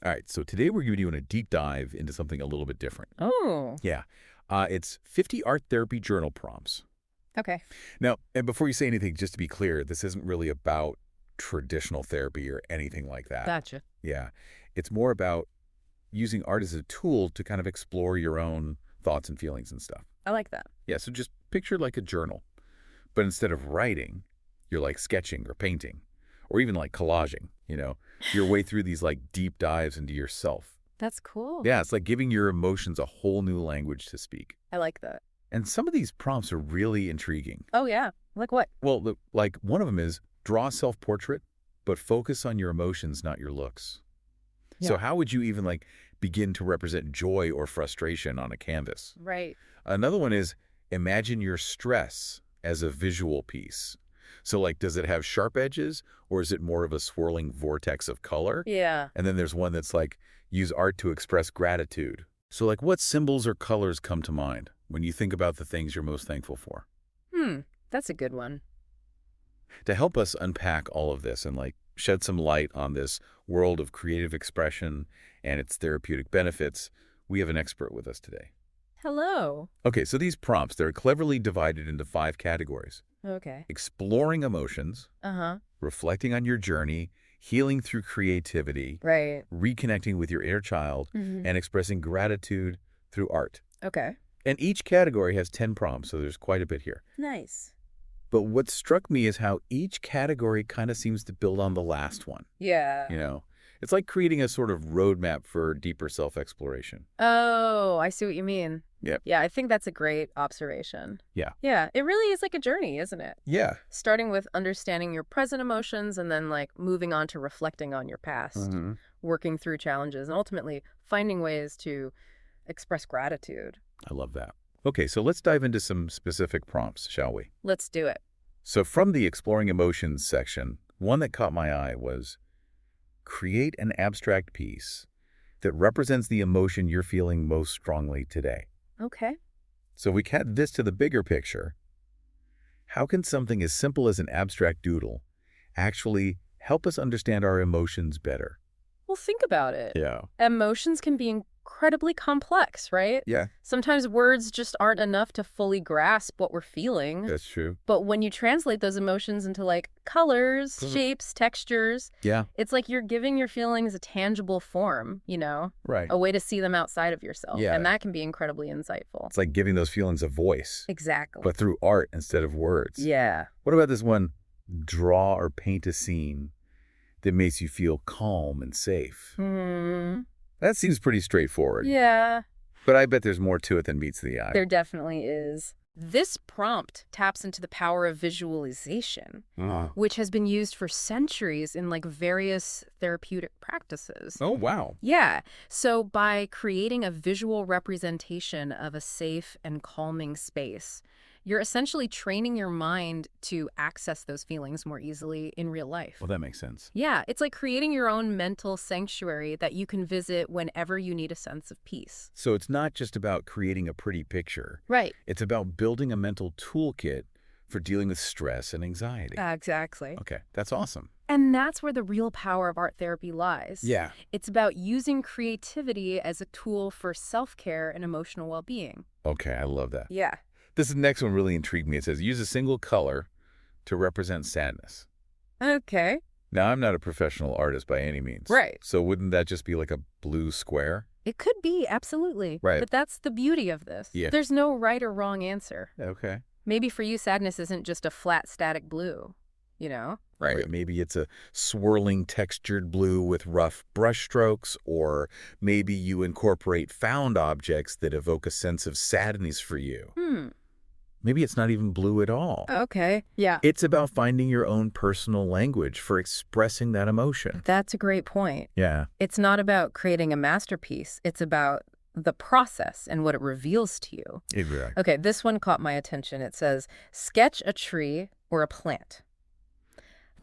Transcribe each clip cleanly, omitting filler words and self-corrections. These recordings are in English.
All right, so today we're going to be doing a deep dive into something a little bit different. Oh, Yeah, it's 50 art therapy journal prompts. okay. Now, and before you say anything, just to be clear, this isn't really about traditional therapy or anything like that. Gotcha. Yeah, it's more about using art as a tool to kind of explore your own thoughts and feelings and stuff. I like that. Yeah, so just picture like a journal, but instead of writing, you're like sketching or painting or even like collaging, your way through these like deep dives into yourself. That's cool. Yeah, it's like giving your emotions a whole new language to speak. I like that. And some of these prompts are really intriguing. Oh, yeah. Like what? Well, like one of them is draw a self-portrait, but focus on your emotions, not your looks. So Yeah. how would you even like begin to represent joy or frustration on a canvas? Right. Another one is imagine your stress as a visual piece. So like, does it have sharp edges or is it more of a swirling vortex of color? Yeah. And then there's one that's like, use art to express gratitude. So like, what symbols or colors come to mind when you think about the things you're most thankful for? That's a good one. To help us unpack all of this and like shed some light on this world of creative expression and its therapeutic benefits, we have an expert with us today. Hello. Okay, so these prompts, they're cleverly divided into 5 categories. Okay. Exploring emotions, Uh-huh. reflecting on your journey, healing through creativity, Right. reconnecting with your inner child, and expressing gratitude through art. Okay. And each category has 10 prompts, so there's quite a bit here. Nice. But what struck me is how each category kind of seems to build on the last one. Yeah. It's like creating a sort of roadmap for deeper self-exploration. Oh, I see what you mean. Yep. Yeah, I think that's a great observation. Yeah. Yeah, it really is like a journey, isn't it? Yeah. Starting with understanding your present emotions and then like moving on to reflecting on your past, working through challenges, and ultimately finding ways to express gratitude. I love that. Okay, so let's dive into some specific prompts, shall we? Let's do it. So from the Exploring Emotions section, one that caught my eye was create an abstract piece that represents the emotion you're feeling most strongly today. Okay. So if we cat this to the bigger picture, how can something as simple as an abstract doodle actually help us understand our emotions better? Well, think about it. Yeah. Emotions can be incredibly complex, right? Yeah, Sometimes words just aren't enough to fully grasp what we're feeling. that's true. But when you translate those emotions into like colors, shapes, textures, Yeah, it's like you're giving your feelings a tangible form, right. a way to see them outside of yourself. Yeah. And that can be incredibly insightful. It's like giving those feelings a voice, Exactly. but through art instead of words. Yeah. What about this one, draw or paint a scene that makes you feel calm and safe? That seems pretty straightforward. Yeah. But I bet there's more to it than meets the eye. There definitely is. This prompt taps into the power of visualization, which has been used for centuries in like various therapeutic practices. Oh, wow. Yeah. So by creating a visual representation of a safe and calming space, you're essentially training your mind to access those feelings more easily in real life. Well, that makes sense. Yeah, it's like creating your own mental sanctuary that you can visit whenever you need a sense of peace. So it's not just about creating a pretty picture. Right. It's about building a mental toolkit for dealing with stress and anxiety. Exactly. Okay, that's awesome. And that's where the real power of art therapy lies. Yeah. It's about using creativity as a tool for self-care and emotional well-being. Okay, I love that. Yeah. This next one really intrigued me. It says, use a single color to represent sadness. Okay. Now, I'm not a professional artist by any means. Right. So wouldn't that just be like a blue square? It could be, absolutely. Right. But that's the beauty of this. Yeah. There's no right or wrong answer. Okay. Maybe for you, sadness isn't just a flat, static blue, Right. Or maybe it's a swirling textured blue with rough brush strokes, or maybe you incorporate found objects that evoke a sense of sadness for you. Maybe it's not even blue at all. Okay. Yeah. It's about finding your own personal language for expressing that emotion. That's a great point. Yeah. It's not about creating a masterpiece. It's about the process and what it reveals to you. Exactly. Okay, this one caught my attention. It says, sketch a tree or a plant.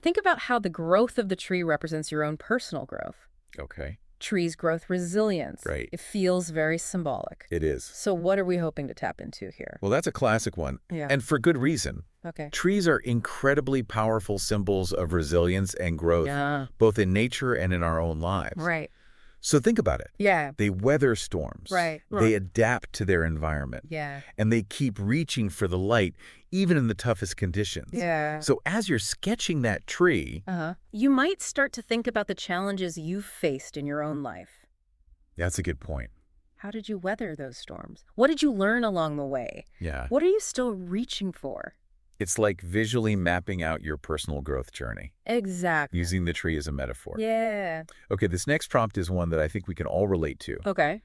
Think about how the growth of the tree represents your own personal growth. Okay. Trees' growth resilience. Right. It feels very symbolic. It is. So what are we hoping to tap into here? Well, that's a classic one. Yeah. And for good reason. Okay. Trees are incredibly powerful symbols of resilience and growth, Yeah. both in nature and in our own lives. Right. So think about it. Yeah. They weather storms. Right. They adapt to their environment. Yeah. And they keep reaching for the light, even in the toughest conditions. Yeah. So as you're sketching that tree, you might start to think about the challenges you've faced in your own life. that's a good point. How did you weather those storms? What did you learn along the way? Yeah. What are you still reaching for? It's like visually mapping out your personal growth journey, Exactly. using the tree as a metaphor. Yeah. Okay, this next prompt is one that I think we can all relate to. Okay.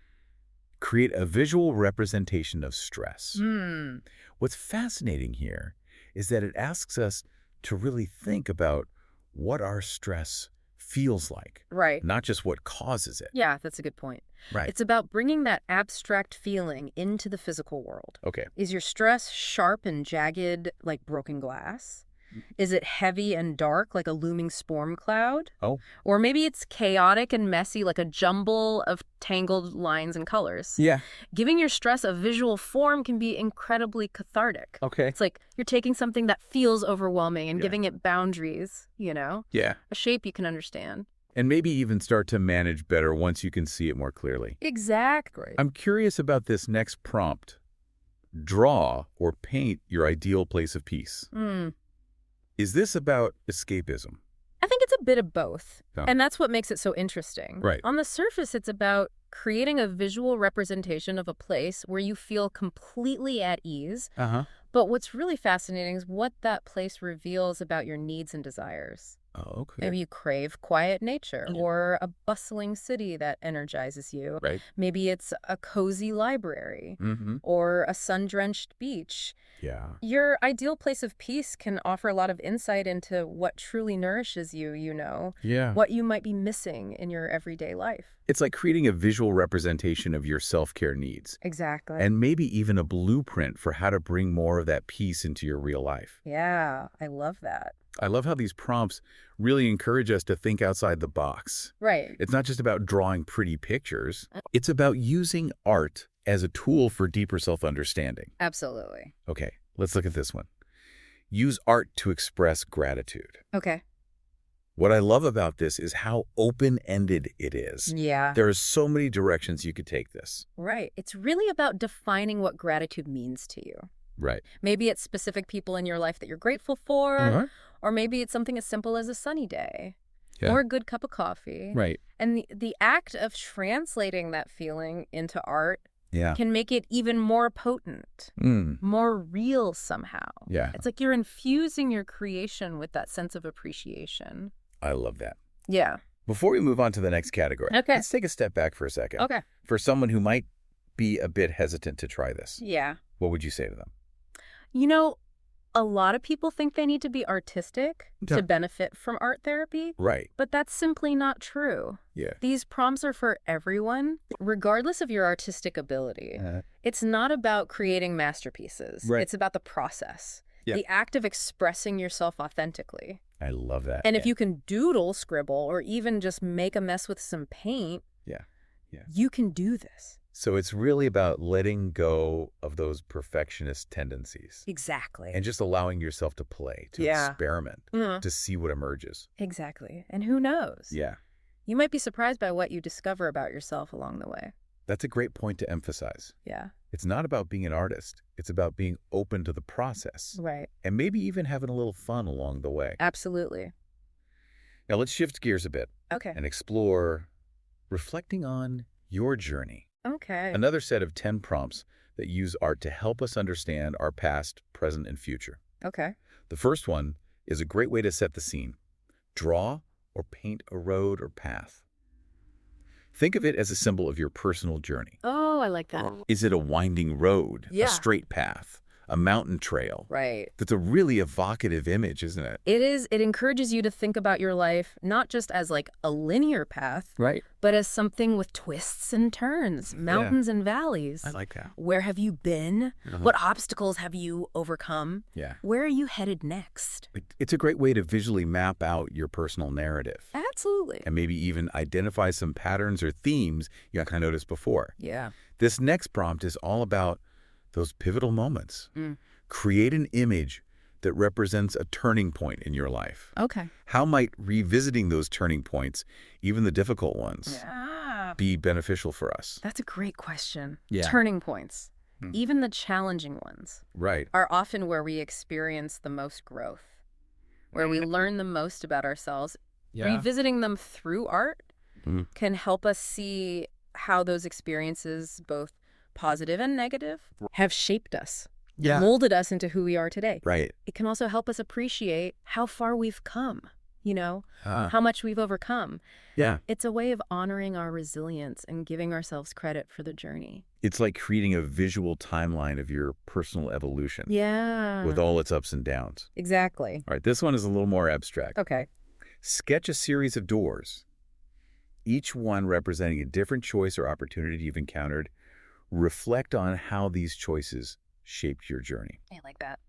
Create a visual representation of stress. Hmm. What's fascinating here is that it asks us to really think about what our stress feels like, Right. not just what causes it. Yeah, that's a good point. Right. It's about bringing that abstract feeling into the physical world. Okay. Is your stress sharp and jagged like broken glass? Is it heavy and dark like a looming storm cloud? Oh. Or maybe it's chaotic and messy like a jumble of tangled lines and colors. Yeah. Giving your stress a visual form can be incredibly cathartic. Okay. It's like you're taking something that feels overwhelming and Yeah. giving it boundaries, Yeah. a shape you can understand. And maybe even start to manage better once you can see it more clearly. Exactly. I'm curious about this next prompt. Draw or paint your ideal place of peace. Is this about escapism? I think it's a bit of both. Oh. And that's what makes it so interesting. Right. On the surface, it's about creating a visual representation of a place where you feel completely at ease. But what's really fascinating is what that place reveals about your needs and desires. Oh, okay. Maybe you crave quiet nature or a bustling city that energizes you. Right. Maybe it's a cozy library or a sun-drenched beach. Yeah. Your ideal place of peace can offer a lot of insight into what truly nourishes you, Yeah. what you might be missing in your everyday life. It's like creating a visual representation of your self-care needs. Exactly. And maybe even a blueprint for how to bring more of that peace into your real life. Yeah, I love that. I love how these prompts really encourage us to think outside the box. Right. It's not just about drawing pretty pictures. It's about using art as a tool for deeper self-understanding. Absolutely. Okay, let's look at this one. Use art to express gratitude. Okay. What I love about this is how open-ended it is. Yeah. There are so many directions you could take this. Right. It's really about defining what gratitude means to you. Right. Maybe it's specific people in your life that you're grateful for, or maybe it's something as simple as a sunny day or a good cup of coffee. Right. And the act of translating that feeling into art Yeah. can make it even more potent, more real somehow. Yeah. It's like you're infusing your creation with that sense of appreciation. I love that. Yeah. Before we move on to the next category, let's take a step back for a second. Okay. For someone who might be a bit hesitant to try this, Yeah. what would you say to them? A lot of people think they need to be artistic Yeah. to benefit from art therapy, Right. but that's simply not true. Yeah. These prompts are for everyone, regardless of your artistic ability. It's not about creating masterpieces. Right. It's about the process, Yeah. the act of expressing yourself authentically. I love that. And if you can doodle, scribble, or even just make a mess with some paint, you can do this. So it's really about letting go of those perfectionist tendencies Exactly. and just allowing yourself to play, to experiment, to see what emerges. Exactly. And who knows? Yeah. You might be surprised by what you discover about yourself along the way. That's a great point to emphasize. Yeah. It's not about being an artist. It's about being open to the process Right. and maybe even having a little fun along the way. Absolutely. Now let's shift gears a bit Okay. and explore reflecting on your journey. Okay. Another set of 10 prompts that use art to help us understand our past, present, and future. Okay. The first one is a great way to set the scene. Draw or paint a road or path. Think of it as a symbol of your personal journey. Oh, I like that. Is it a winding road, Yeah. a straight path, a mountain trail? Right. That's a really evocative image, isn't it? It is. It encourages you to think about your life not just as like a linear path, Right. but as something with twists and turns, mountains and valleys. I like that. Where have you been? What obstacles have you overcome? Yeah. Where are you headed next? It's a great way to visually map out your personal narrative Absolutely. and maybe even identify some patterns or themes you kind of noticed before. Yeah. This next prompt is all about those pivotal moments. Create an image that represents a turning point in your life. Okay. How might revisiting those turning points, even the difficult ones, be beneficial for us? That's a great question. Yeah. Turning points, Hmm. even the challenging ones, Right. are often where we experience the most growth, where we learn the most about ourselves. Yeah. Revisiting them through art Mm. can help us see how those experiences, both positive and negative, have shaped us, Yeah. molded us into who we are today. Right. It can also help us appreciate how far we've come, Ah. how much we've overcome. Yeah. It's a way of honoring our resilience and giving ourselves credit for the journey. It's like creating a visual timeline of your personal evolution Yeah. with all its ups and downs. Exactly. All right, this one is a little more abstract. Okay. Sketch a series of doors, each one representing a different choice or opportunity you've encountered. Reflect on how these choices shaped your journey. I like that.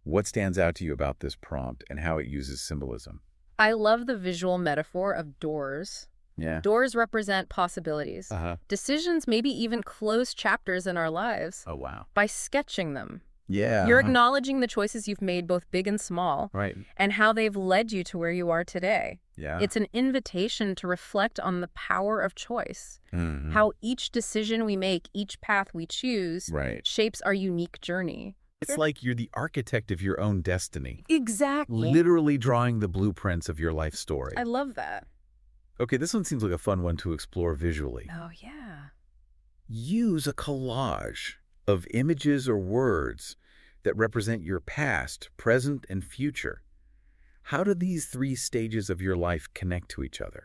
What stands out to you about this prompt and how it uses symbolism? I love the visual metaphor of doors. Yeah. Doors represent possibilities, Uh-huh. decisions, maybe even closed chapters in our lives. Oh, wow. By sketching them, Yeah. you're acknowledging the choices you've made, both big and small, Right. and how they've led you to where you are today. Yeah. It's an invitation to reflect on the power of choice, Mhm. how each decision we make, each path we choose, Right. shapes our unique journey. It's like you're the architect of your own destiny, Exactly. literally drawing the blueprints of your life story. I love that. Okay, this one seems like a fun one to explore visually. Oh, yeah. Use a collage of images or words that represent your past, present, and future. How do these three stages of your life connect to each other?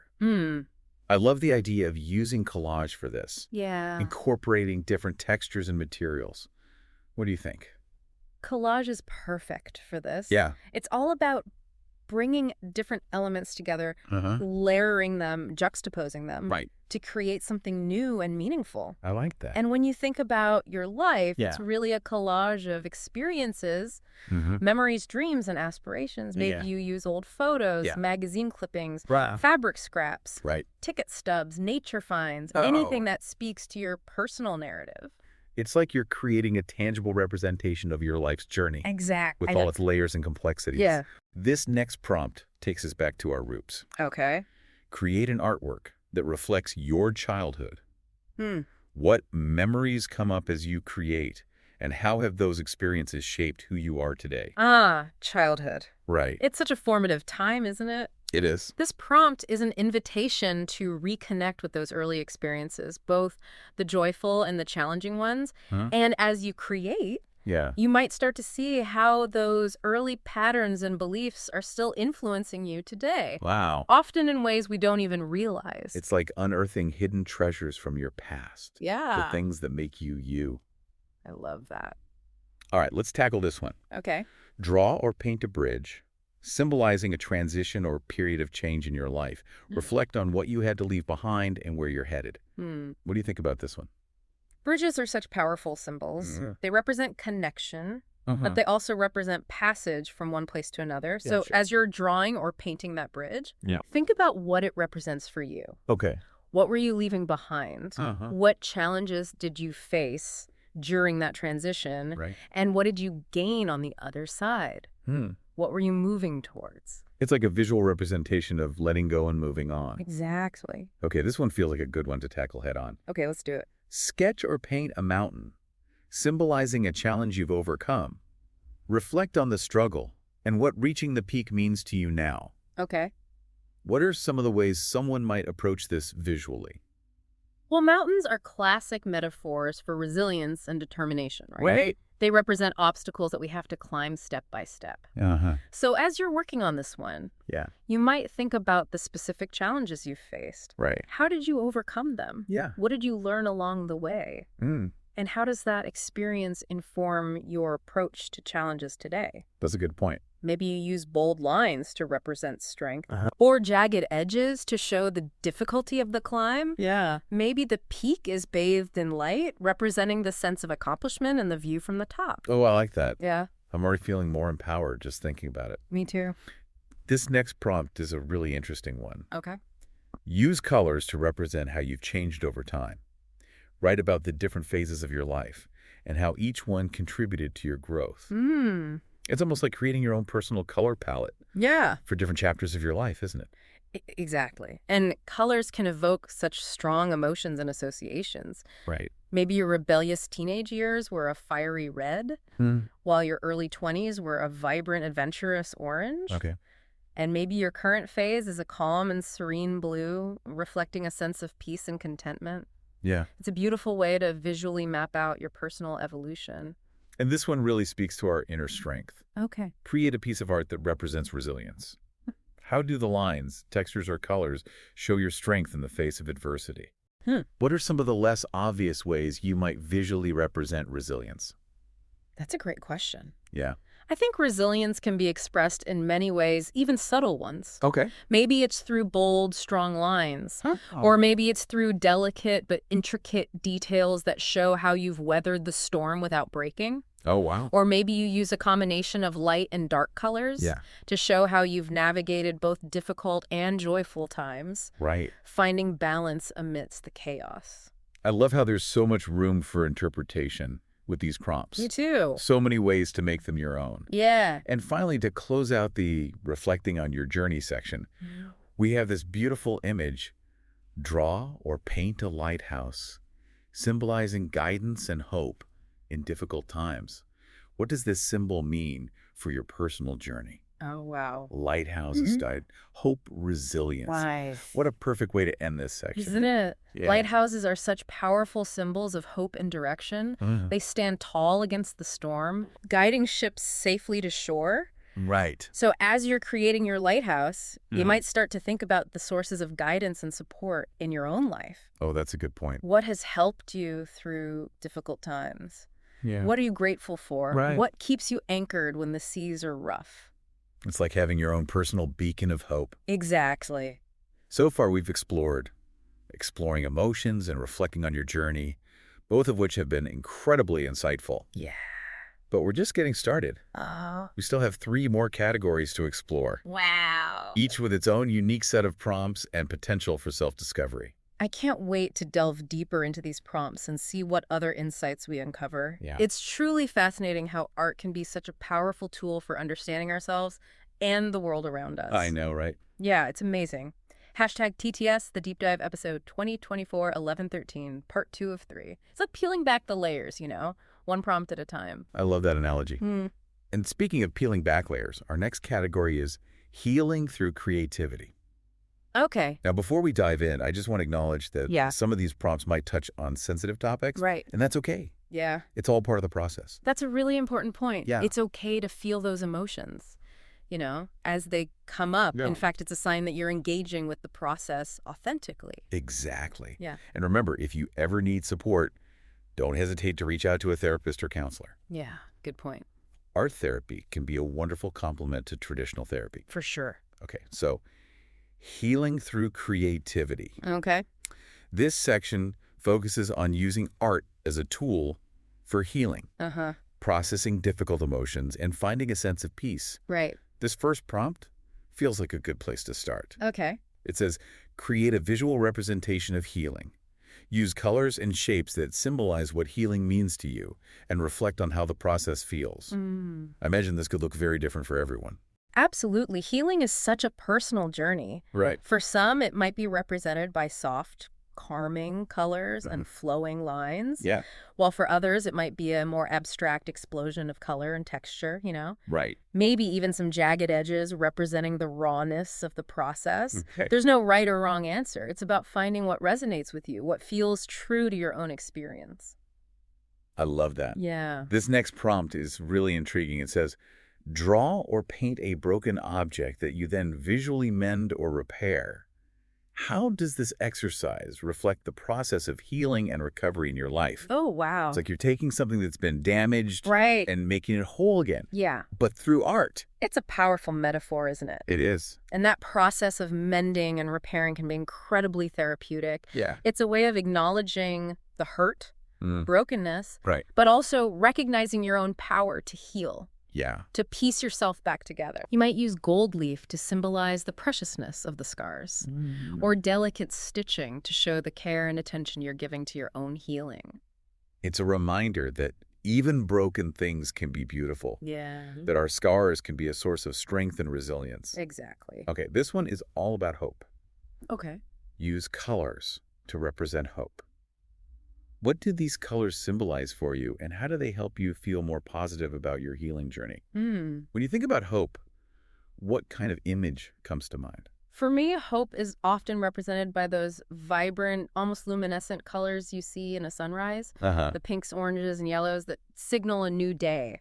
I love the idea of using collage for this, Yeah. incorporating different textures and materials. What do you think? Collage is perfect for this. Yeah. It's all about bringing different elements together, Uh-huh. layering them, juxtaposing them Right. to create something new and meaningful. I like that. And when you think about your life, Yeah. it's really a collage of experiences, Mm-hmm. memories, dreams, and aspirations. Maybe Yeah. you use old photos, Yeah. magazine clippings, Right. fabric scraps, Right. ticket stubs, nature finds, Oh. anything that speaks to your personal narrative. It's like you're creating a tangible representation of your life's journey Exactly. with all its layers and complexities. Yeah. This next prompt takes us back to our roots. Okay. Create an artwork that reflects your childhood. Hmm. What memories come up as you create, and how have those experiences shaped who you are today? Childhood. Right. It's such a formative time, isn't it? It is. This prompt is an invitation to reconnect with those early experiences, both the joyful and the challenging ones. Huh? And as you create, Yeah. you might start to see how those early patterns and beliefs are still influencing you today, Wow. often in ways we don't even realize. It's like unearthing hidden treasures from your past. Yeah. The things that make you you. I love that. All right, let's tackle this one. Okay. Draw or paint a bridge, symbolizing a transition or period of change in your life. Reflect on what you had to leave behind and where you're headed. What do you think about this one? Bridges are such powerful symbols. Yeah. They represent connection, Uh-huh. but they also represent passage from one place to another. So sure. as you're drawing or painting that bridge, Yeah. think about what it represents for you. Okay. What were you leaving behind? Uh-huh. What challenges did you face during that transition? Right. And what did you gain on the other side? What were you moving towards? It's like a visual representation of letting go and moving on. Exactly. Okay, this one feels like a good one to tackle head on. Okay, let's do it. Sketch or paint a mountain, symbolizing a challenge you've overcome. Reflect on the struggle and what reaching the peak means to you now. Okay. What are some of the ways someone might approach this visually? Well, mountains are classic metaphors for resilience and determination, right? Wait. They represent obstacles that we have to climb step by step. Uh-huh. So as you're working on this one, Yeah. you might think about the specific challenges you've faced. Right. How did you overcome them? Yeah. What did you learn along the way? And how does that experience inform your approach to challenges today? That's a good point. Maybe you use bold lines to represent strength, Uh-huh. or jagged edges to show the difficulty of the climb. Yeah. Maybe the peak is bathed in light, representing the sense of accomplishment and the view from the top. Oh, I like that. Yeah, I'm already feeling more empowered just thinking about it. me too. This next prompt is a really interesting one. Okay. Use colors to represent how you've changed over time. Write about the different phases of your life and how each one contributed to your growth. It's almost like creating your own personal color palette Yeah. for different chapters of your life, isn't it? Exactly. And colors can evoke such strong emotions and associations. Right. Maybe your rebellious teenage years were a fiery red, Hmm. while your early 20s were a vibrant, adventurous orange. Okay. And maybe your current phase is a calm and serene blue, reflecting a sense of peace and contentment. Yeah. It's a beautiful way to visually map out your personal evolution. And this one really speaks to our inner strength. Okay. Create a piece of art that represents resilience. How do the lines, textures, or colors show your strength in the face of adversity? What are some of the less obvious ways you might visually represent resilience? That's a great question. Yeah. I think resilience can be expressed in many ways, even subtle ones. Okay. Maybe it's through bold, strong lines. Or maybe it's through delicate but intricate details that show how you've weathered the storm without breaking. Oh, wow. Or maybe you use a combination of light and dark colors Yeah. to show how you've navigated both difficult and joyful times, Right. finding balance amidst the chaos. I love how there's so much room for interpretation with these prompts. Me too. So many ways to make them your own. Yeah. And finally, to close out the reflecting on your journey section, we have this beautiful image, draw or paint a lighthouse, symbolizing guidance and hope in difficult times. What does this symbol mean for your personal journey? Oh, wow. Lighthouses died. Hope, resilience. Wise. What a perfect way to end this section. Isn't it? Yeah. Lighthouses are such powerful symbols of hope and direction. They stand tall against the storm, guiding ships safely to shore. Right. So as you're creating your lighthouse, you might start to think about the sources of guidance and support in your own life. Oh, that's a good point. What has helped you through difficult times? Yeah. What are you grateful for? Right. What keeps you anchored when the seas are rough? It's like having your own personal beacon of hope. Exactly. So far, we've exploring emotions and reflecting on your journey, both of which have been incredibly insightful. Yeah. But we're just getting started. Oh. We still have 3 more categories to explore, Wow. each with its own unique set of prompts and potential for self-discovery. I can't wait to delve deeper into these prompts and see what other insights we uncover. Yeah. It's truly fascinating how art can be such a powerful tool for understanding ourselves and the world around us. I know, right? Yeah, it's amazing. Hashtag TTS, the Deep Dive episode 2024-11-13, part 2 of 3. It's like peeling back the layers, one prompt at a time. I love that analogy. And speaking of peeling back layers, our next category is healing through creativity. Okay. Now, before we dive in, I just want to acknowledge that Yeah. some of these prompts might touch on sensitive topics, Right. and that's okay. Yeah. It's all part of the process. That's a really important point. Yeah. It's okay to feel those emotions, as they come up. Yeah. In fact, it's a sign that you're engaging with the process authentically. Exactly. Yeah. And remember, if you ever need support, don't hesitate to reach out to a therapist or counselor. Yeah, good point. Art therapy can be a wonderful complement to traditional therapy. For sure. Okay, so healing through creativity. Okay. This section focuses on using art as a tool for healing, Uh-huh. processing difficult emotions, and finding a sense of peace. Right. This first prompt feels like a good place to start. Okay. It says, create a visual representation of healing. Use colors and shapes that symbolize what healing means to you and reflect on how the process feels. I imagine this could look very different for everyone. Absolutely. Healing is such a personal journey. Right. For some, it might be represented by soft, calming colors and flowing lines. Yeah. While for others, it might be a more abstract explosion of color and texture, Right. Maybe even some jagged edges representing the rawness of the process. Okay. There's no right or wrong answer. It's about finding what resonates with you, what feels true to your own experience. I love that. Yeah. This next prompt is really intriguing. It says, draw or paint a broken object that you then visually mend or repair. How does this exercise reflect the process of healing and recovery in your life? Oh, wow. It's like you're taking something that's been damaged Right. and making it whole again, Yeah. but through art. It's a powerful metaphor, isn't it? It is. And that process of mending and repairing can be incredibly therapeutic. Yeah. It's a way of acknowledging the hurt, brokenness, Right. but also recognizing your own power to heal, Yeah. to piece yourself back together. You might use gold leaf to symbolize the preciousness of the scars, or delicate stitching to show the care and attention you're giving to your own healing. It's a reminder that even broken things can be beautiful, Yeah. that our scars can be a source of strength and resilience. Exactly. Okay, this one is all about hope. Okay. Use colors to represent hope. What do these colors symbolize for you, and how do they help you feel more positive about your healing journey? Hmm. When you think about hope, what kind of image comes to mind? For me, hope is often represented by those vibrant, almost luminescent colors you see in a sunrise. Uh-huh. The pinks, oranges, and yellows that signal a new day,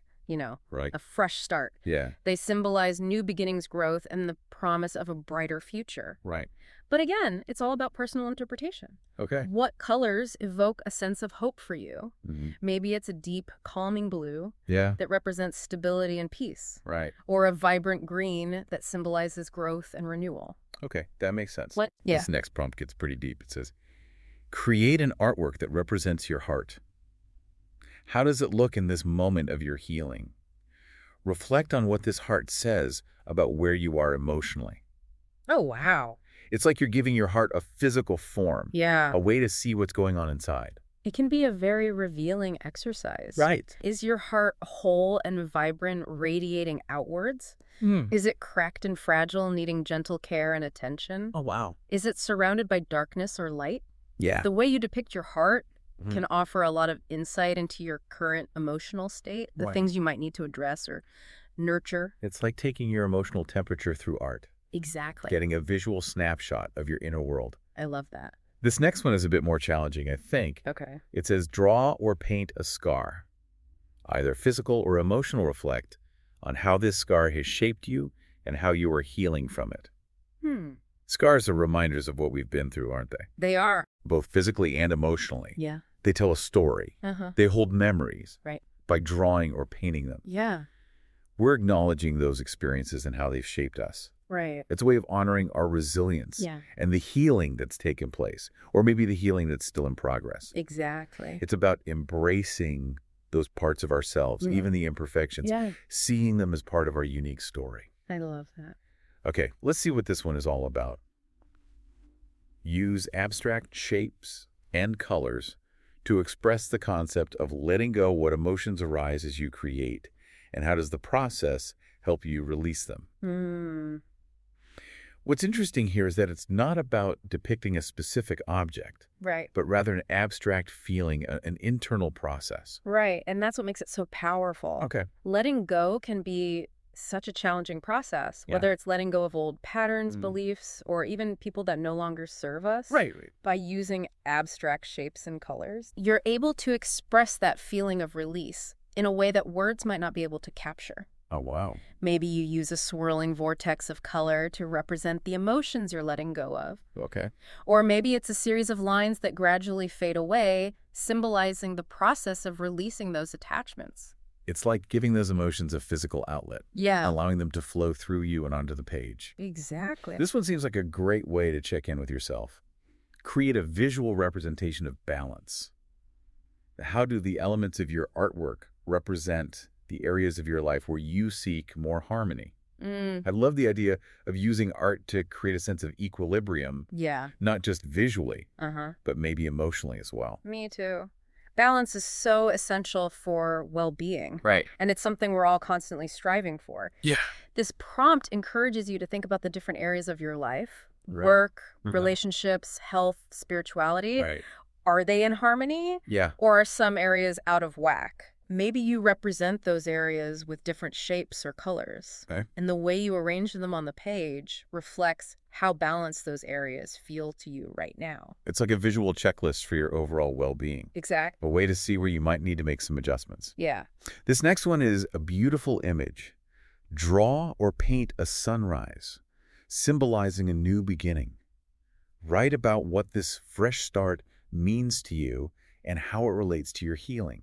Right. a fresh start. Yeah. They symbolize new beginnings, growth, and the promise of a brighter future. Right. But again, it's all about personal interpretation. Okay. What colors evoke a sense of hope for you? Hmm. Maybe it's a deep, calming blue Yeah. that represents stability and peace, Right. or a vibrant green that symbolizes growth and renewal. Okay, that makes sense. What? Yeah. This next prompt gets pretty deep. It says, create an artwork that represents your heart. How does it look in this moment of your healing? Reflect on what this heart says about where you are emotionally. Oh, wow. It's like you're giving your heart a physical form, Yeah. a way to see what's going on inside. It can be a very revealing exercise. Right. Is your heart whole and vibrant, radiating outwards? Hmm. Is it cracked and fragile, needing gentle care and attention? Oh, wow. Is it surrounded by darkness or light? Yeah. The way you depict your heart Mhm. can offer a lot of insight into your current emotional state, the Right. things you might need to address or nurture. It's like taking your emotional temperature through art, Exactly. getting a visual snapshot of your inner world. I love that. This next one is a bit more challenging, I think. Okay. It says, draw or paint a scar. Either physical or emotional reflect on how this scar has shaped you and how you are healing from it. Scars are reminders of what we've been through, aren't they? They are. Both physically and emotionally. Yeah. They tell a story. Uh-huh. They hold memories Right. by drawing or painting them. Yeah. We're acknowledging those experiences and how they've shaped us. Right. It's a way of honoring our resilience Yeah. and the healing that's taken place, or maybe the healing that's still in progress. Exactly. It's about embracing those parts of ourselves, even the imperfections, Yeah. seeing them as part of our unique story. I love that. Okay, let's see what this one is all about. Use abstract shapes and colors to express the concept of letting go what emotions arise as you create, and how does the process help you release them? What's interesting here is that it's not about depicting a specific object, Right. but rather an abstract feeling, an internal process. Right. And that's what makes it so powerful. Okay. Letting go can be such a challenging process, Yeah. whether it's letting go of old patterns, Mm. beliefs, or even people that no longer serve us. Right. By using abstract shapes and colors, you're able to express that feeling of release in a way that words might not be able to capture. Oh, wow. Maybe you use a swirling vortex of color to represent the emotions you're letting go of. Okay. Or maybe it's a series of lines that gradually fade away, symbolizing the process of releasing those attachments. It's like giving those emotions a physical outlet, Yeah. allowing them to flow through you and onto the page. Exactly. This one seems like a great way to check in with yourself. Create a visual representation of balance. How do the elements of your artwork represent the areas of your life where you seek more harmony? I love the idea of using art to create a sense of equilibrium, Yeah. not just visually, Uh-huh. but maybe emotionally as well. Me too. Balance is so essential for well-being. Right. And it's something we're all constantly striving for. Yeah. This prompt encourages you to think about the different areas of your life, Right. work, Mhm. relationships, health, spirituality. Right. Are they in harmony? Yeah. Or are some areas out of whack? Maybe you represent those areas with different shapes or colors. Okay. And the way you arrange them on the page reflects how balanced those areas feel to you right now. It's like a visual checklist for your overall well-being, Exactly. a way to see where you might need to make some adjustments. Yeah. This next one is a beautiful image. Draw or paint a sunrise, symbolizing a new beginning. Write about what this fresh start means to you and how it relates to your healing.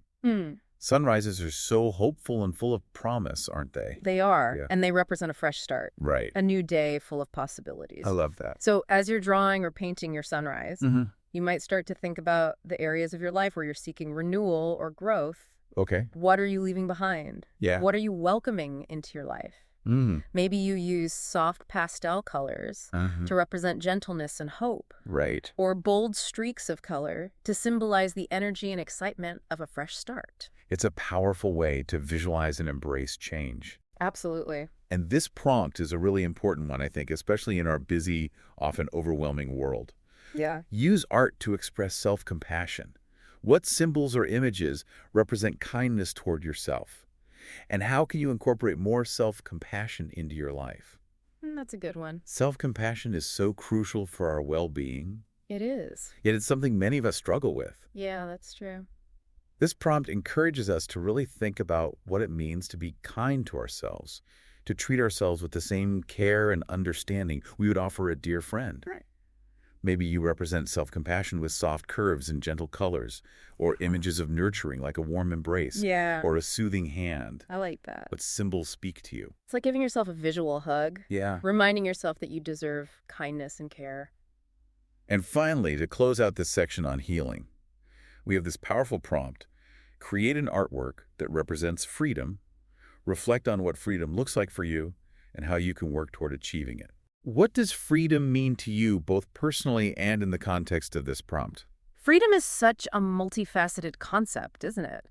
Sunrises are so hopeful and full of promise, aren't they? They are. Yeah. And they represent a fresh start, Right. a new day full of possibilities. I love that. So as you're drawing or painting your sunrise, Mm-hmm. you might start to think about the areas of your life where you're seeking renewal or growth. Okay. What are you leaving behind? Yeah. What are you welcoming into your life? Mm, Maybe you use soft pastel colors uh-huh. to represent gentleness and hope, Right. or bold streaks of color to symbolize the energy and excitement of a fresh start. It's a powerful way to visualize and embrace change. Absolutely. And this prompt is a really important one, I think, especially in our busy, often overwhelming world. Yeah. Use art to express self-compassion. What symbols or images represent kindness toward yourself? And how can you incorporate more self-compassion into your life? That's a good one. Self-compassion is so crucial for our well-being, It is. yet it's something many of us struggle with. Yeah, that's true. This prompt encourages us to really think about what it means to be kind to ourselves, to treat ourselves with the same care and understanding we would offer a dear friend. Right. Maybe you represent self-compassion with soft curves and gentle colors, or images of nurturing like a warm embrace, Yeah, or a soothing hand. I like that. What symbols speak to you? It's like giving yourself a visual hug, Yeah. reminding yourself that you deserve kindness and care. And finally, to close out this section on healing, we have this powerful prompt. Create an artwork that represents freedom, reflect on what freedom looks like for you, and how you can work toward achieving it. What does freedom mean to you, both personally and in the context of this prompt? Freedom is such a multifaceted concept, isn't it?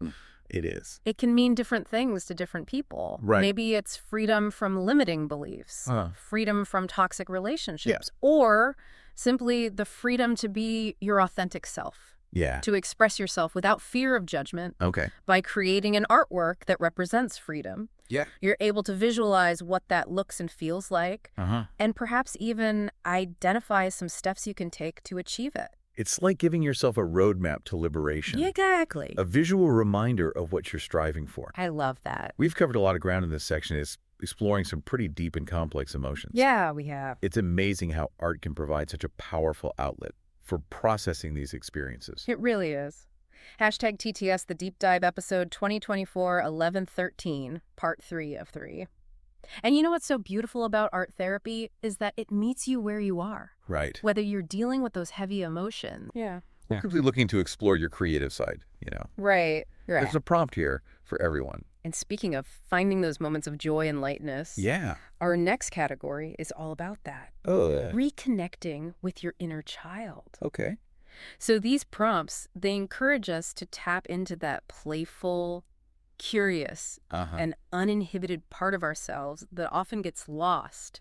It is. It can mean different things to different people. Right. Maybe it's freedom from limiting beliefs, freedom from toxic relationships, or simply the freedom to be your authentic self, Yeah. to express yourself without fear of judgment. Okay. By creating an artwork that represents freedom, Yeah. you're able to visualize what that looks and feels like, Uh-huh. and perhaps even identify some steps you can take to achieve it. It's like giving yourself a roadmap to liberation. Exactly. A visual reminder of what you're striving for. I love that. We've covered a lot of ground in this section, is exploring some pretty deep and complex emotions. Yeah, we have. It's amazing how art can provide such a powerful outlet for processing these experiences. It really is. Hashtag TTS, the Deep Dive episode 2024-11-13, part 3 of 3. And you know what's so beautiful about art therapy is that it meets you where you are. Right. Whether you're dealing with those heavy emotions. Yeah. We're simply looking to explore your creative side, you know. Right. There's a prompt here for everyone. And speaking of finding those moments of joy and lightness, Yeah. our next category is all about that. Reconnecting with your inner child. Okay. So these prompts, they encourage us to tap into that playful, curious, and uninhibited part of ourselves that often gets lost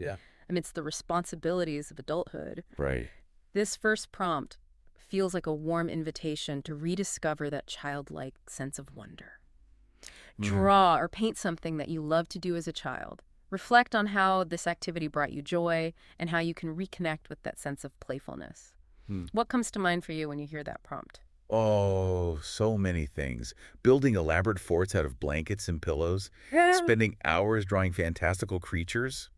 amidst the responsibilities of adulthood. Right. This first prompt feels like a warm invitation to rediscover that childlike sense of wonder. Draw or paint something that you loved to do as a child. Reflect on how this activity brought you joy and how you can reconnect with that sense of playfulness. What comes to mind for you when you hear that prompt? Oh, so many things. Building elaborate forts out of blankets and pillows. Spending hours drawing fantastical creatures.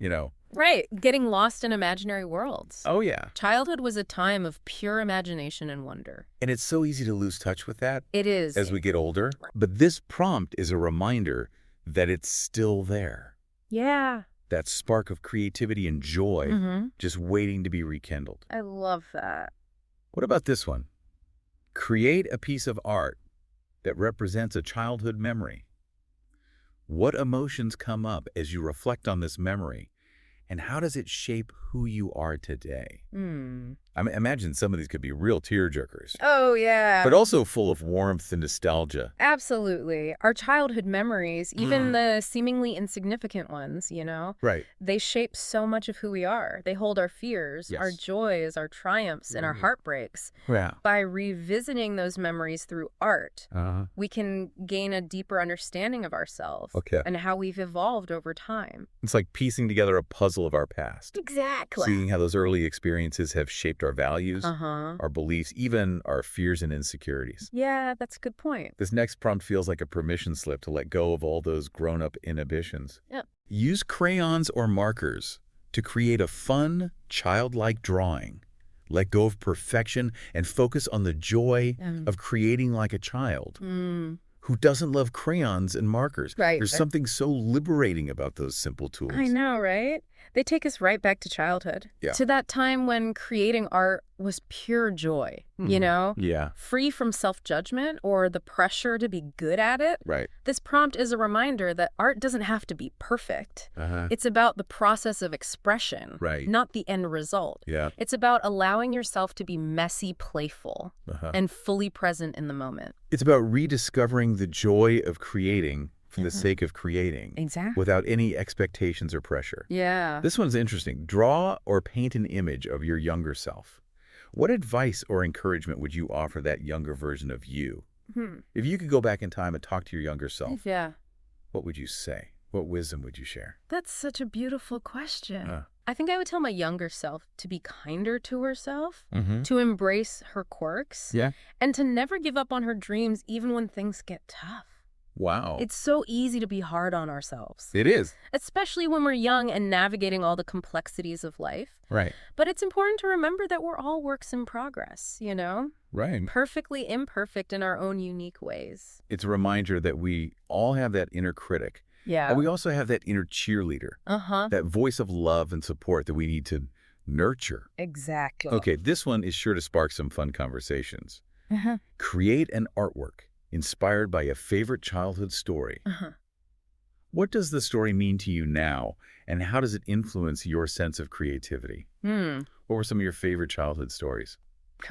You know. Right. Getting lost in imaginary worlds. Oh, yeah. Childhood was a time of pure imagination and wonder. And it's so easy to lose touch with that. It is. As we get older. But this prompt is a reminder that it's still there. Yeah. That spark of creativity and joy just waiting to be rekindled. I love that. What about this one? Create a piece of art that represents a childhood memory. What emotions come up as you reflect on this memory, and how does it shape who you are today? I mean, imagine some of these could be real tearjerkers. Oh, yeah. But also full of warmth and nostalgia. Absolutely. Our childhood memories, even the seemingly insignificant ones, you know? Right. They shape so much of who we are. They hold our fears, our joys, our triumphs, and our heartbreaks. Yeah. By revisiting those memories through art, we can gain a deeper understanding of ourselves and how we've evolved over time. It's like piecing together a puzzle of our past. Exactly. Seeing how those early experiences have shaped our values, our beliefs, even our fears and insecurities. Yeah, that's a good point. This next prompt feels like a permission slip to let go of all those grown-up inhibitions. Yeah. Use crayons or markers to create a fun, childlike drawing. Let go of perfection and focus on the joy of creating like a child. Who doesn't love crayons and markers? Right. There's something so liberating about those simple tools. I know, right? They take us right back to childhood, Yeah. to that time when creating art was pure joy, you know? Yeah. Free from self-judgment or the pressure to be good at it. Right. This prompt is a reminder that art doesn't have to be perfect. It's about the process of expression, Right. not the end result. Yeah. It's about allowing yourself to be messy, playful, and fully present in the moment. It's about rediscovering the joy of creating for the sake of creating. Exactly. Without any expectations or pressure. Yeah. This one's interesting. Draw or paint an image of your younger self. What advice or encouragement would you offer that younger version of you? If you could go back in time and talk to your younger self, Yeah. what would you say? What wisdom would you share? That's such a beautiful question. Uh. I think I would tell my younger self to be kinder to herself, Mm-hmm. to embrace her quirks, Yeah. and to never give up on her dreams even when things get tough. Wow. It's so easy to be hard on ourselves, It is. especially when we're young and navigating all the complexities of life. Right. But it's important to remember that we're all works in progress, you know? Right. Perfectly imperfect in our own unique ways. It's a reminder that we all have that inner critic. Yeah. And we also have that inner cheerleader. That voice of love and support that we need to nurture. Exactly. Okay, this one is sure to spark some fun conversations. Create an artwork inspired by a favorite childhood story. What does the story mean to you now, and how does it influence your sense of creativity? What were some of your favorite childhood stories?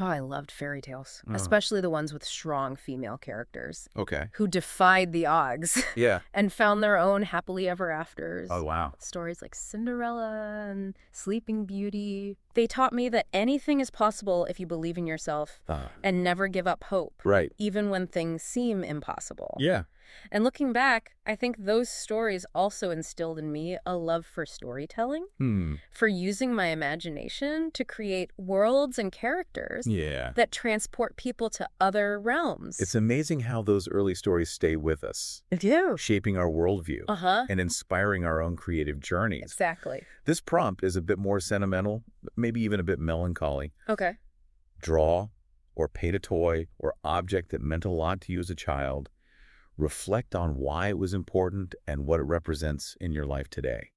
Oh, I loved fairy tales, Oh. especially the ones with strong female characters Okay. who defied the odds Yeah. and found their own happily ever afters. Oh, wow. Stories like Cinderella and Sleeping Beauty. They taught me that anything is possible if you believe in yourself and never give up hope, Right. even when things seem impossible. Yeah. And looking back, I think those stories also instilled in me a love for storytelling, for using my imagination to create worlds and characters Yeah. that transport people to other realms. It's amazing how those early stories stay with us, They do. shaping our worldview and inspiring our own creative journeys. Exactly. This prompt is a bit more sentimental, maybe even a bit melancholy. Okay. Draw or paint a toy or object that meant a lot to you as a child. Reflect on why it was important and what it represents in your life today.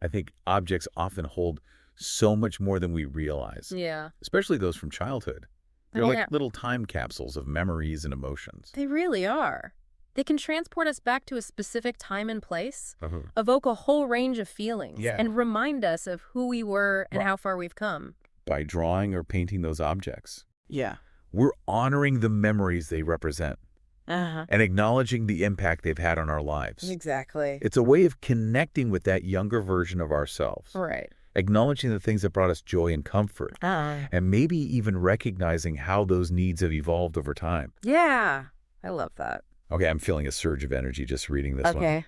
I think objects often hold so much more than we realize, Yeah. especially those from childhood. They're Yeah. like little time capsules of memories and emotions. They really are. They can transport us back to a specific time and place, evoke a whole range of feelings, Yeah. and remind us of who we were and how far we've come. By drawing or painting those objects, Yeah. we're honoring the memories they represent and acknowledging the impact they've had on our lives. Exactly. It's a way of connecting with that younger version of ourselves, Right. acknowledging the things that brought us joy and comfort, and maybe even recognizing how those needs have evolved over time. Yeah. I love that. Okay, I'm feeling a surge of energy just reading this one. Okay.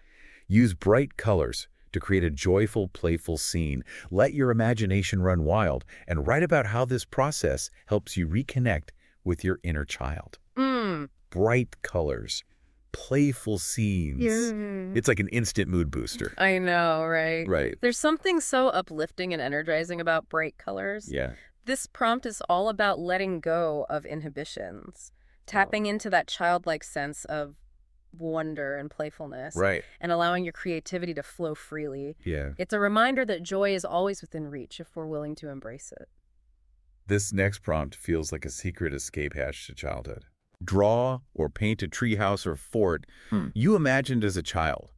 Use bright colors to create a joyful, playful scene. Let your imagination run wild and write about how this process helps you reconnect with your inner child. Bright colors, playful scenes. It's like an instant mood booster. I know, right? Right. There's something so uplifting and energizing about bright colors. Yeah. This prompt is all about letting go of inhibitions, tapping into that childlike sense of wonder and playfulness, Right. and allowing your creativity to flow freely. Yeah. It's a reminder that joy is always within reach if we're willing to embrace it. This next prompt feels like a secret escape hatch to childhood. Draw or paint a treehouse or fort you imagined as a child.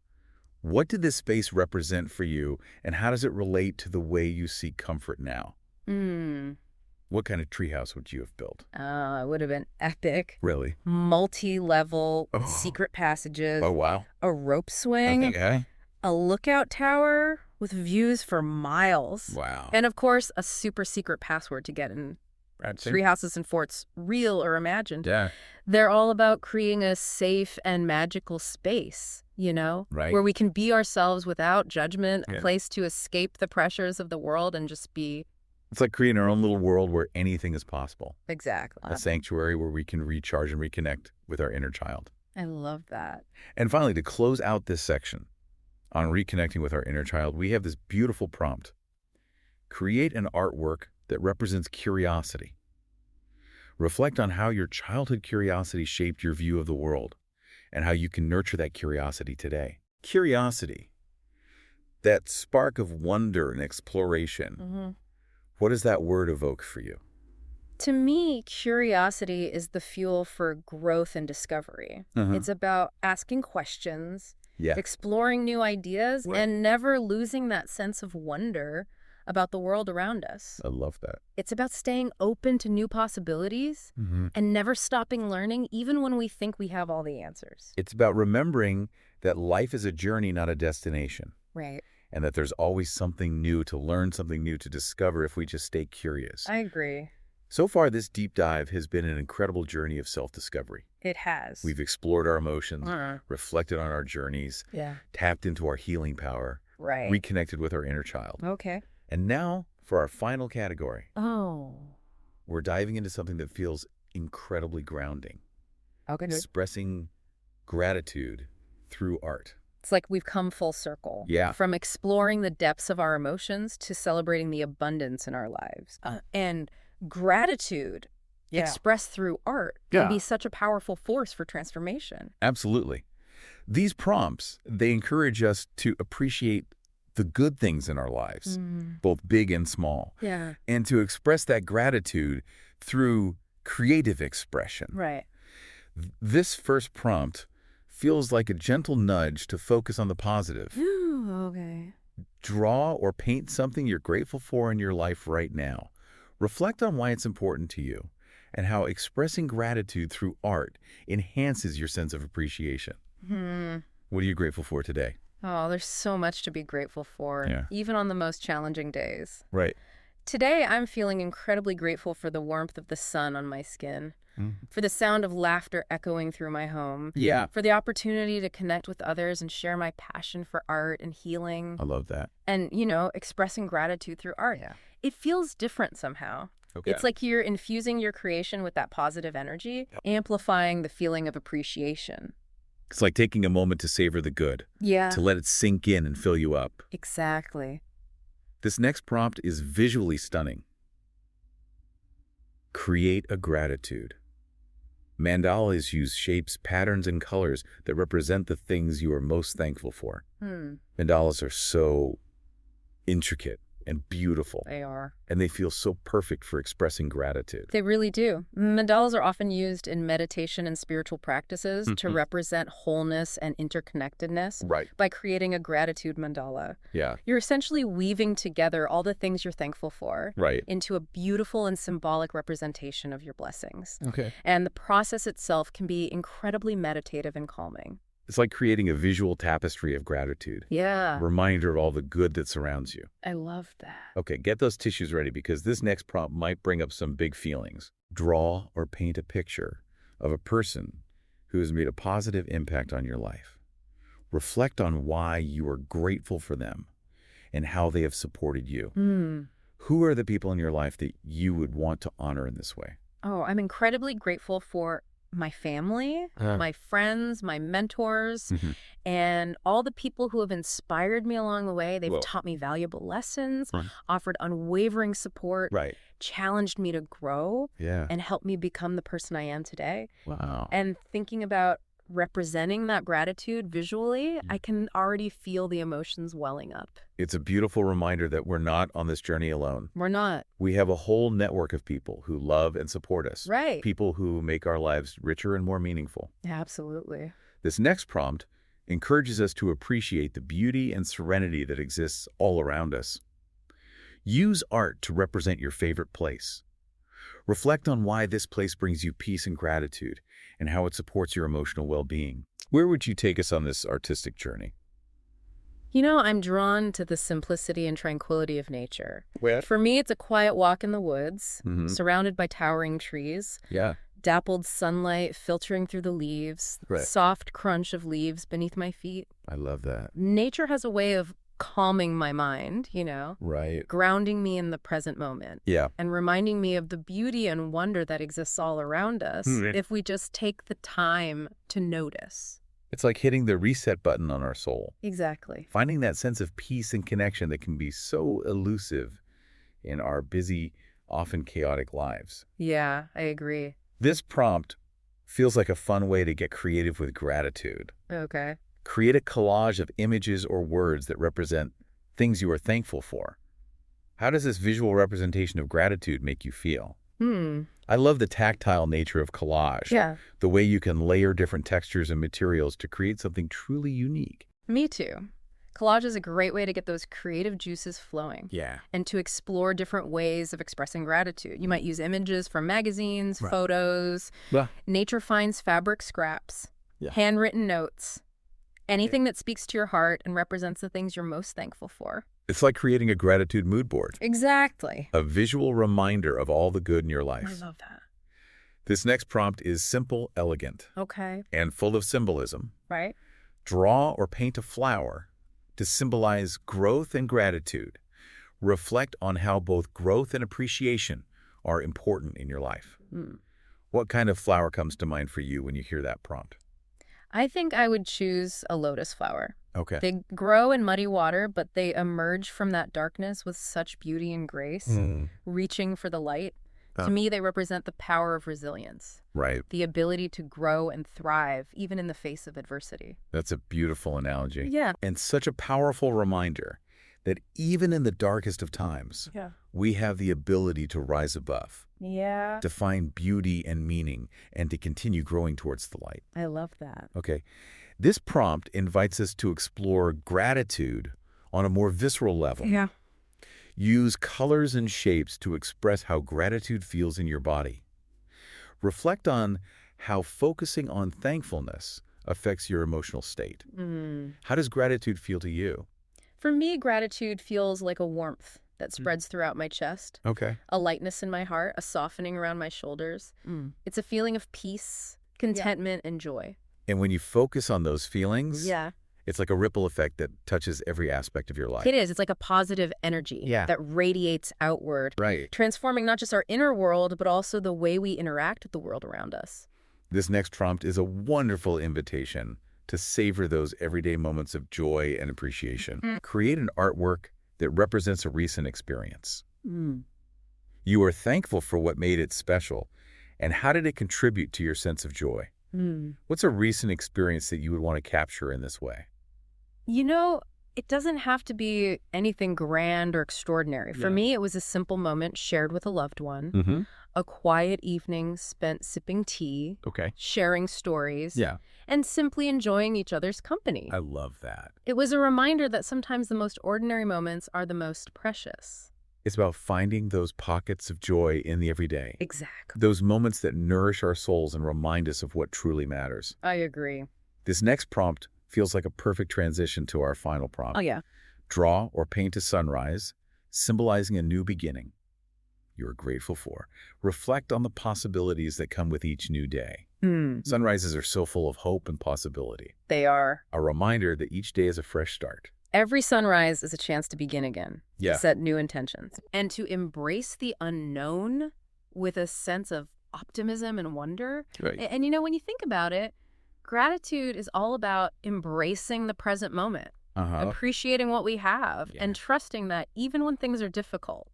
What did this space represent for you, and how does it relate to the way you seek comfort now? What kind of treehouse would you have built? It would have been epic. Really? Multi-level secret passages, Oh, wow. a rope swing, Okay. a lookout tower with views for miles. Wow. And of course, a super secret password to get in. Tree houses and forts, real or imagined. Yeah. They're all about creating a safe and magical space, you know? Right. Where we can be ourselves without judgment, Yeah. a place to escape the pressures of the world and just be... It's like creating our own little world where anything is possible. Exactly. A sanctuary where we can recharge and reconnect with our inner child. I love that. And finally, to close out this section on reconnecting with our inner child, we have this beautiful prompt. Create an artwork that represents curiosity. Reflect on how your childhood curiosity shaped your view of the world and how you can nurture that curiosity today. Curiosity. That spark of wonder and exploration. Hmm. What does that word evoke for you? To me, curiosity is the fuel for growth and discovery. Uh-huh. It's about asking questions, Yeah, exploring new ideas, right. and never losing that sense of wonder about the world around us. I love that. It's about staying open to new possibilities Hmm. and never stopping learning, even when we think we have all the answers. It's about remembering that life is a journey, not a destination, Right. and that there's always something new to learn, something new to discover if we just stay curious. I agree. So far, this deep dive has been an incredible journey of self-discovery. It has. We've explored our emotions, Uh, reflected on our journeys, yeah. tapped into our healing power, Right. reconnected with our inner child. Okay. And now, for our final category, Oh. we're diving into something that feels incredibly grounding, Okay. expressing gratitude through art. It's like we've come full circle. Yeah. From exploring the depths of our emotions to celebrating the abundance in our lives. And gratitude expressed through art can be such a powerful force for transformation. Absolutely. These prompts, they encourage us to appreciate the good things in our lives, both big and small, Yeah. and to express that gratitude through creative expression. Right. This first prompt feels like a gentle nudge to focus on the positive. Ooh, okay. Draw or paint something you're grateful for in your life right now. Reflect on why it's important to you and how expressing gratitude through art enhances your sense of appreciation. What are you grateful for today? Oh, there's so much to be grateful for, Yeah. even on the most challenging days. Right. Today, I'm feeling incredibly grateful for the warmth of the sun on my skin, for the sound of laughter echoing through my home, Yeah. for the opportunity to connect with others and share my passion for art and healing, I love that. and, expressing gratitude through art. Yeah. It feels different somehow. Okay. It's like you're infusing your creation with that positive energy, amplifying the feeling of appreciation. It's like taking a moment to savor the good, Yeah. to let it sink in and fill you up. Exactly. This next prompt is visually stunning. Create a gratitude. Mandalas use shapes, patterns, and colors that represent the things you are most thankful for. Mandalas are so intricate and beautiful, They are. and they feel so perfect for expressing gratitude. They really do. Mandalas are often used in meditation and spiritual practices to represent wholeness and interconnectedness. Right. By creating a gratitude mandala, Yeah. you're essentially weaving together all the things you're thankful for Right. into a beautiful and symbolic representation of your blessings. Okay. And the process itself can be incredibly meditative and calming. It's like creating a visual tapestry of gratitude. Yeah. A reminder of all the good that surrounds you. I love that. Okay, get those tissues ready because this next prompt might bring up some big feelings. Draw or paint a picture of a person who has made a positive impact on your life. Reflect on why you are grateful for them and how they have supported you. Who are the people in your life that you would want to honor in this way? Oh, I'm incredibly grateful for my family, my friends, my mentors, and all the people who have inspired me along the way. They've taught me valuable lessons, offered unwavering support, Right. challenged me to grow, Yeah. and helped me become the person I am today. Wow. And thinking about representing that gratitude visually, I can already feel the emotions welling up. It's a beautiful reminder that we're not on this journey alone. We're not. We have a whole network of people who love and support us. Right. People who make our lives richer and more meaningful. Absolutely. This next prompt encourages us to appreciate the beauty and serenity that exists all around us. Use art to represent your favorite place. Reflect on why this place brings you peace and gratitude and how it supports your emotional well-being. Where would you take us on this artistic journey? I'm drawn to the simplicity and tranquility of nature. Where? For me, it's a quiet walk in the woods, Mhm. surrounded by towering trees, Yeah. dappled sunlight filtering through the leaves, Right. soft crunch of leaves beneath my feet. I love that. Nature has a way of calming my mind, Right. grounding me in the present moment, Yeah. and reminding me of the beauty and wonder that exists all around us if we just take the time to notice. It's like hitting the reset button on our soul. Exactly. Finding that sense of peace and connection that can be so elusive in our busy, often chaotic lives. Yeah, I agree. This prompt feels like a fun way to get creative with gratitude. Okay. Create a collage of images or words that represent things you are thankful for. How does this visual representation of gratitude make you feel? Hmm. I love the tactile nature of collage, Yeah. the way you can layer different textures and materials to create something truly unique. Me too. Collage is a great way to get those creative juices flowing Yeah. and to explore different ways of expressing gratitude. You might use images from magazines, Right. photos. Well, Nature finds fabric scraps, yeah. handwritten notes, anything that speaks to your heart and represents the things you're most thankful for. It's like creating a gratitude mood board, Exactly. a visual reminder of all the good in your I life. love that. This next prompt is simple, elegant, Okay. and full of symbolism. Right? Draw or paint a flower to symbolize growth and gratitude. Reflect on how both growth and appreciation are important in your life. Mm. What kind of flower comes to mind for you when you hear that prompt? I think I would choose a lotus flower. Okay. They grow in muddy water, but they emerge from that darkness with such beauty and grace, reaching for the light. To me, they represent the power of resilience, Right. the ability to grow and thrive even in the face of adversity. That's a beautiful analogy. Yeah. And such a powerful reminder that even in the darkest of times, Yeah. we have the ability to rise above, Yeah. to find beauty and meaning, and to continue growing towards the light. I love that. Okay. This prompt invites us to explore gratitude on a more visceral level. Yeah. Use colors and shapes to express how gratitude feels in your body. Reflect on how focusing on thankfulness affects your emotional state. How does gratitude feel to you? For me, gratitude feels like a warmth that spreads throughout my chest, Okay. a lightness in my heart, a softening around my shoulders. It's a feeling of peace, contentment, and joy. And when you focus on those feelings, Yeah. it's like a ripple effect that touches every aspect of your life. It is. It's like a positive energy that radiates outward, Right. transforming not just our inner world, but also the way we interact with the world around us. This next prompt is a wonderful invitation to savor those everyday moments of joy and appreciation. Create an artwork that represents a recent experience. You are thankful for what made it special, and how did it contribute to your sense of joy? What's a recent experience that you would want to capture in this way? You know, it doesn't have to be anything grand or extraordinary. For me, it was a simple moment shared with a loved one, a quiet evening spent sipping tea, Okay. sharing stories, Yeah. and simply enjoying each other's company. I love that. It was a reminder that sometimes the most ordinary moments are the most precious. It's about finding those pockets of joy in the everyday. Exactly. Those moments that nourish our souls and remind us of what truly matters. I agree. This next prompt feels like a perfect transition to our final prompt. Oh, yeah. Draw or paint a sunrise, symbolizing a new beginning you are grateful for. Reflect on the possibilities that come with each new day. Sunrises are so full of hope and possibility. They are. A reminder that each day is a fresh start. Every sunrise is a chance to begin again, Yeah. to set new intentions, and to embrace the unknown with a sense of optimism and wonder. Right. And you know, when you think about it, gratitude is all about embracing the present moment, appreciating what we have, and trusting that even when things are difficult,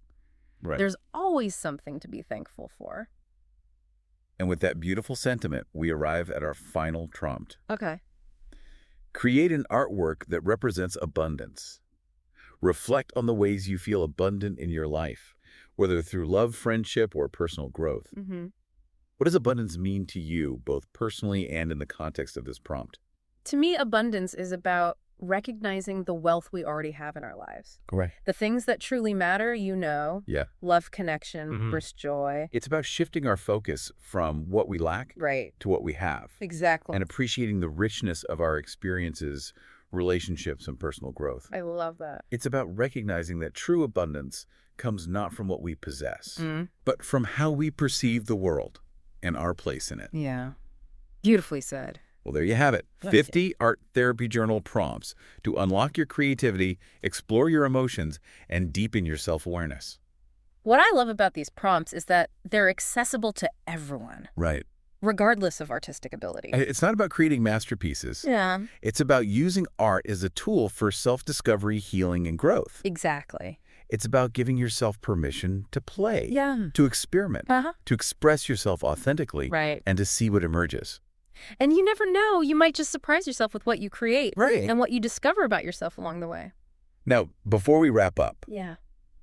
there's always something to be thankful for. And with that beautiful sentiment, we arrive at our final prompt. Okay. Create an artwork that represents abundance. Reflect on the ways you feel abundant in your life, whether through love, friendship, or personal growth. What does abundance mean to you, both personally and in the context of this prompt? To me, abundance is about recognizing the wealth we already have in our lives. Correct. The things that truly matter, love, connection, brings joy. It's about shifting our focus from what we lack Right. to what we have, Exactly. and appreciating the richness of our experiences, relationships, and personal growth. I love that. It's about recognizing that true abundance comes not from what we possess, but from how we perceive the world and our place in it. Yeah. Beautifully said. Well, there you have it. 50 Art Therapy Journal prompts to unlock your creativity, explore your emotions, and deepen your self-awareness. What I love about these prompts is that they're accessible to everyone, Right. regardless of artistic ability. It's not about creating masterpieces. Yeah. It's about using art as a tool for self-discovery, healing, and growth. Exactly. It's about giving yourself permission to play, Yeah. to experiment, to express yourself authentically, Right. and to see what emerges. And you never know, you might just surprise yourself with what you create Right. and what you discover about yourself along the way. Now, before we wrap up, Yeah.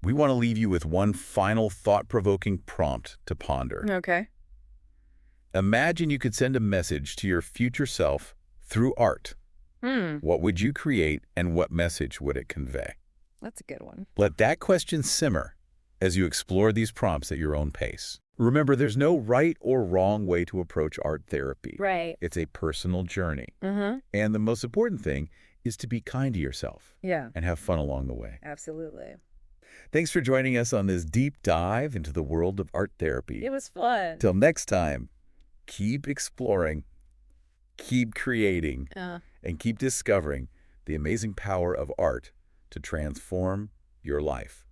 we want to leave you with one final thought-provoking prompt to ponder. Okay. Imagine you could send a message to your future self through art. Hmm. What would you create and what message would it convey? That's a good one. Let that question simmer as you explore these prompts at your own pace. Remember, there's no right or wrong way to approach art therapy. Right. It's a personal journey. Mm-hmm. And the most important thing is to be kind to yourself Yeah. and have fun along the way. Absolutely. Thanks for joining us on this deep dive into the world of art therapy. It was fun. Till next time, keep exploring, keep creating, and keep discovering the amazing power of art to transform your life.